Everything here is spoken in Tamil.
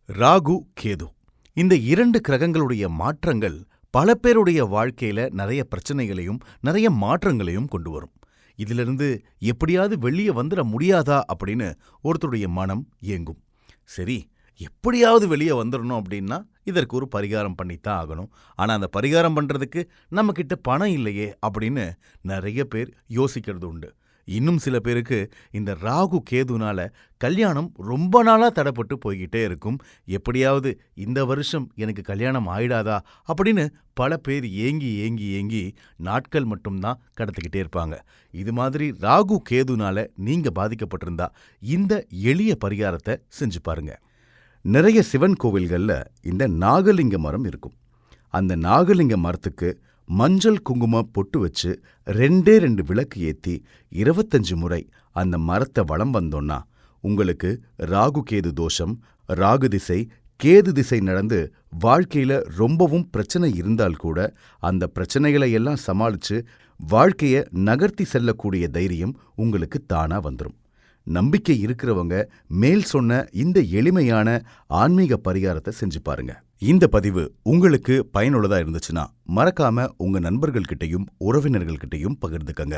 ராகு, கேது இந்த 2 கிரகங்களுடைய மாற்றங்கள் பல பேருடைய வாழ்க்கையில நிறைய பிரச்சனைகளையும், நிறைய மாற்றங்களையும் கொண்டு வரும். இதிலிருந்து எப்படியாவது வெளிய வந்துட முடியாதா அப்படின்னு ஒருத்தருடைய மனம் ஏங்கும். சரி, எப்படியாவது வெளிய வந்துடணும் அப்படின்னா இதற்கு ஒரு பரிகாரம் பண்ணித்தான் ஆகணும். ஆனா அந்த பரிகாரம் பண்றதுக்கு நம்மகிட்ட பணம் இல்லையே அப்படின்னு நிறைய பேர் யோசிக்கிறது உண்டு. இன்னும் சில பேருக்கு இந்த ராகு கேதுனால கல்யாணம் ரொம்ப நாளா தடைப்பட்டு போய்கிட்டே இருக்கும். எப்படியாவது இந்த வருஷம் எனக்கு கல்யாணம் ஆயிடாதா அப்படின்னு பல பேர் ஏங்கி ஏங்கி ஏங்கி நாட்கள் மட்டும்தான் கடத்திக்கிட்டே இருப்பாங்க. இது மாதிரி ராகு கேதுனால நீங்க பாதிக்கப்பட்டிருந்தா இந்த எளிய பரிகாரத்தை செஞ்சு பாருங்க. நிறைய சிவன் கோவில்கள்ல இந்த நாகலிங்க மரம் இருக்கும். அந்த நாகலிங்க மரத்துக்கு மஞ்சள் குங்கும பொட்டு வச்சு 2 விளக்கு ஏத்தி 25 முறை அந்த மரத்தை வலம் வந்தோன்னா உங்களுக்கு ராகு கேது தோஷம், ராகு திசை, கேது திசை நடந்து வாழ்க்கையில ரொம்பவும் பிரச்சனை இருந்தால் கூட அந்த பிரச்சனைகளை எல்லாம் சமாளிச்சு வாழ்க்கைய நகர்த்தி செல்லக்கூடிய தைரியம் உங்களுக்கு தானா வந்துடும். நம்பிக்கை இருக்கிறவங்க மேல் சொன்ன இந்த எளிமையான ஆன்மீக பரிகாரத்தை செஞ்சு பாருங்க. இந்த பதிவு உங்களுக்கு பயனுள்ளதா இருந்துச்சுன்னா மறக்காம உங்க நண்பர்கள்கிட்டயும் உறவினர்கள்கிட்டயும் பகிர்ந்துக்கங்க.